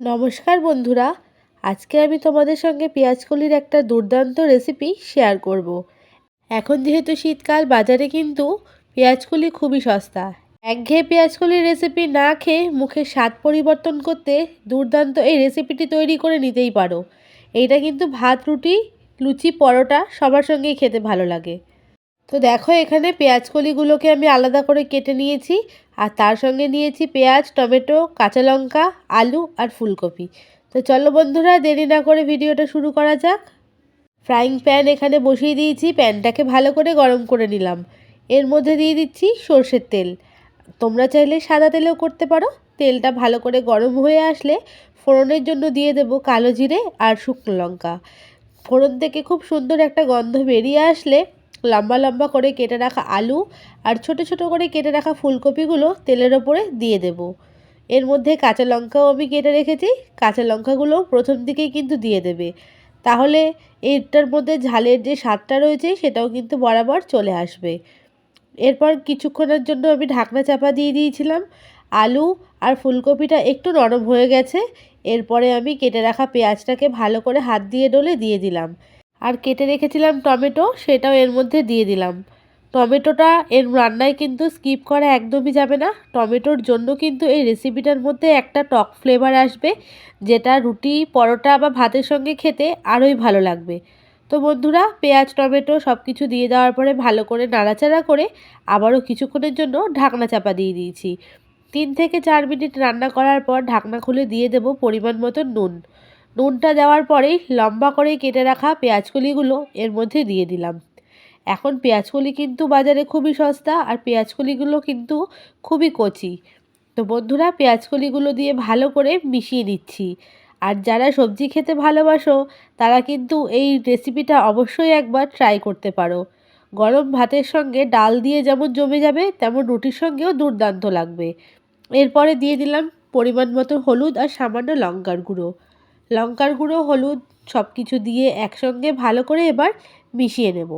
নমস্কার বন্ধুরা, আজকে আমি তোমাদের সঙ্গে পেঁয়াজকলির একটা দুর্দান্ত রেসিপি শেয়ার করব। এখন যেহেতু শীতকাল, বাজারে কিন্তু পেঁয়াজকলি খুবই সস্তা। একঘেয়ে পেঁয়াজকলির রেসিপি না খেয়ে মুখের স্বাদ পরিবর্তন করতে দুর্দান্ত এই রেসিপিটি তৈরি করে নিতেই পারো। এইটা কিন্তু ভাত, রুটি, লুচি, পরোটা সবার সঙ্গেই খেতে ভালো লাগে। তো দেখো, এখানে পেঁয়াজকলিগুলোকে আমি আলাদা করে কেটে নিয়েছি, আর তার সঙ্গে নিয়েছি পেঁয়াজ, টমেটো, কাঁচা লঙ্কা, আলু আর ফুলকপি। তো চলো বন্ধুরা, দেরি না করে ভিডিওটা শুরু করা যাক। ফ্রাইং প্যান এখানে বসিয়ে দিয়েছি, প্যানটাকে ভালো করে গরম করে নিলাম। এর মধ্যে দিয়ে দিচ্ছি সর্ষের তেল। তোমরা চাইলে সাদা তেলেও করতে পারো। তেলটা ভালো করে গরম হয়ে আসলে ফোড়নের জন্য দিয়ে দেবো কালো জিরে আর শুকনো লঙ্কা। ফোড়ন থেকে খুব সুন্দর একটা গন্ধ বেরিয়ে আসলে লম্বা লম্বা করে কেটে রাখা আলু আর ছোট ছোট করে কেটে রাখা ফুলকপিগুলো তেলের ওপরে দিয়ে দেব। এর মধ্যে কাঁচা লঙ্কাও আমি কেটে রেখেছি, কাঁচা লঙ্কাগুলো প্রথম দিকেই কিন্তু দিয়ে দেবে। তাহলে এটার মধ্যে ঝালের যে স্বাদটা রয়েছে সেটাও কিন্তু বরাবর চলে আসবে। এরপর কিছুক্ষণের জন্য আমি ঢাকনা চাপা দিয়ে দিয়েছিলাম। আলু আর ফুলকপিটা একটু নরম হয়ে গেছে। এরপরে আমি কেটে রাখা পেঁয়াজটাকে ভালো করে হাত দিয়ে ডলে দিয়ে দিলাম, আর কেটে রেখেছিলাম টমেটো, সেটাও এর মধ্যে দিয়ে দিলাম। টমেটোটা এর রান্নায় কিন্তু স্কিপ করা একদমই যাবে না। টমেটোর জন্য কিন্তু এই রেসিপিটার মধ্যে একটা টক ফ্লেভার আসবে, যেটা রুটি, পরোটা বা ভাতের সঙ্গে খেতে আরোই ভালো লাগবে। তো বন্ধুরা, পেঁয়াজ, টমেটো সব কিছু দিয়ে দেওয়ার পরে ভালো করে নাড়াচাড়া করে আবারও কিছুক্ষণের জন্য ঢাকনা চাপা দিয়ে দিয়েছি। 3 থেকে 4 মিনিট রান্না করার পর ঢাকনা খুলে দিয়ে দেব পরিমাণ মতো নুন। নুনটা দেওয়ার পরেই লম্বা করে কেটে রাখা পেঁয়াজকলিগুলো এর মধ্যে দিয়ে দিলাম। এখন পেঁয়াজকলি কিন্তু বাজারে খুবই সস্তা, আর পেঁয়াজকলিগুলো কিন্তু খুবই কচি। তো বন্ধুরা, পেঁয়াজকলিগুলো দিয়ে ভালো করে মিশিয়ে নিচ্ছি। আর যারা সবজি খেতে ভালোবাসো তারা কিন্তু এই রেসিপিটা অবশ্যই একবার ট্রাই করতে পারো। গরম ভাতের সঙ্গে ডাল দিয়ে যেমন জমে যাবে, তেমন রুটির সঙ্গেও দুর্দান্ত লাগবে। এরপরে দিয়ে দিলাম পরিমাণ মতো হলুদ আর সামান্য লঙ্কার গুঁড়ো। লঙ্কার গুঁড়ো, হলুদ সব কিছু দিয়ে একসঙ্গে ভালো করে এবার মিশিয়ে নেব।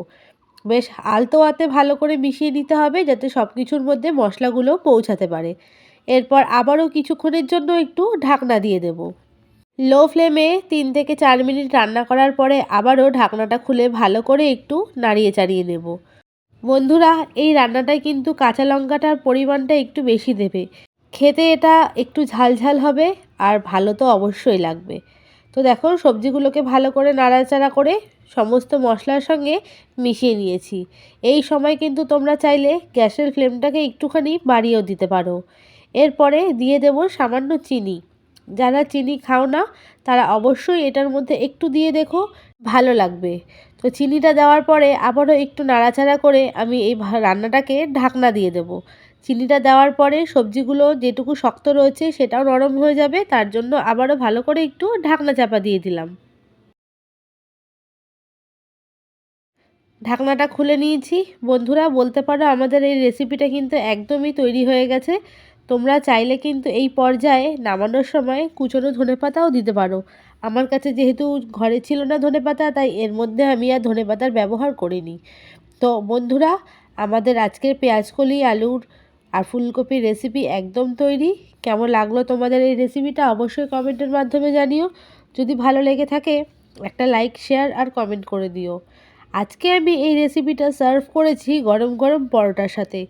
বেশ আলতো হাতে ভালো করে মিশিয়ে নিতে হবে, যাতে সব কিছুর মধ্যে মশলাগুলো পৌঁছাতে পারে। এরপর আবারও কিছুক্ষণের জন্য একটু ঢাকনা দিয়ে দেব। লো ফ্লেমে 3 থেকে 4 মিনিট রান্না করার পরে আবারও ঢাকনাটা খুলে ভালো করে একটু নাড়িয়ে চাড়িয়ে নেব। বন্ধুরা, এই রান্নাটায় কিন্তু কাঁচা লঙ্কাটার পরিমাণটা একটু বেশি দেবে। খেতে এটা একটু ঝাল ঝাল হবে, আর ভালো তো অবশ্যই লাগবে। তো দেখো, সবজিগুলোকে ভালো করে নাড়াচাড়া করে সমস্ত মশলার সঙ্গে মিশিয়ে নিয়েছি। এই সময় কিন্তু তোমরা চাইলে গ্যাসের ফ্লেমটাকে একটুখানি বাড়িয়েও দিতে পারো। এরপরে দিয়ে দেব সামান্য চিনি। যারা চিনি খাও না তারা অবশ্যই এটার মধ্যে একটু দিয়ে দেখো, ভালো লাগবে। তো চিনিটা দেওয়ার পরে আবারও একটু নাড়াচাড়া করে আমি এই রান্নাটাকে ঢাকনা দিয়ে দেব। চিনিটা দেওয়ার পরে সবজিগুলো যেটুকু শক্ত রয়েছে সেটাও নরম হয়ে যাবে, তার জন্য আবারও ভালো করে একটু ঢাকনা চাপা দিয়ে দিলাম। ঢাকনাটা খুলে নিয়েছি। বন্ধুরা, বলতে পারো আমাদের এই রেসিপিটা কিন্তু একদমই তৈরি হয়ে গেছে। তোমরা চাইলে কিন্তু এই পর্যায়ে নামানোর সময় কুচনো ধনেপাতাও দিতে পারো। আমার কাছে যেহেতু ঘরে ছিল না ধনেপাতা, তাই এর মধ্যে আমি আর ধনেপাতার ব্যবহার করিনি। তো বন্ধুরা, আমাদের আজকের পেঁয়াজকলি, আলুর আর ফুলকপির রেসিপি একদম তৈরি। কেমন লাগলো তোমাদের এই রেসিপিটা অবশ্যই কমেন্টের মাধ্যমে জানিও। যদি ভালো লেগে থাকে একটা লাইক, শেয়ার আর কমেন্ট করে দিও। আজকে আমি এই রেসিপিটা সার্ভ করেছি গরম গরম পরোটার সাথে।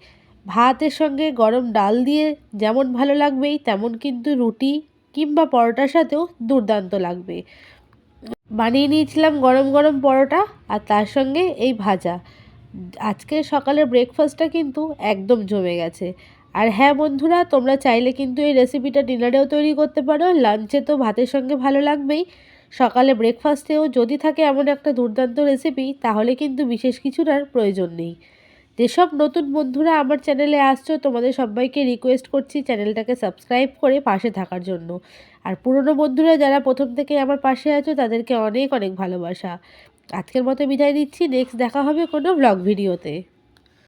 ভাতের সঙ্গে গরম ডাল দিয়ে যেমন ভালো লাগবেই, তেমন কিন্তু রুটি কিংবা পরোটার সাথেও দুর্দান্ত লাগবে। বানিয়ে নিয়েছিলাম গরম গরম পরোটা, আর তার সঙ্গে এই ভাজা। আজকে সকালের ব্রেকফাস্টটা কিন্তু একদম জমে গেছে। আর হ্যাঁ বন্ধুরা, তোমরা চাইলে কিন্তু এই রেসিপিটা ডিনারেও তৈরি করতে পারো। লাঞ্চে তো ভাতের সঙ্গে ভালো লাগবেই, সকালে ব্রেকফাস্টেও যদি থাকে এমন একটা দুর্দান্ত রেসিপি, তাহলে কিন্তু বিশেষ কিছুর আর প্রয়োজন নেই। যেসব নতুন বন্ধুরা আমার চ্যানেলে আসছো, তোমাদের সবাইকে রিকোয়েস্ট করছি চ্যানেলটাকে সাবস্ক্রাইব করে পাশে থাকার জন্য। আর পুরনো বন্ধুরা যারা প্রথম থেকে আমার পাশে আছো, তাদেরকে অনেক অনেক ভালোবাসা। আজকের মতো বিদায় নিচ্ছি। নেক্সট দেখা হবে কোনো ব্লগ ভিডিওতে।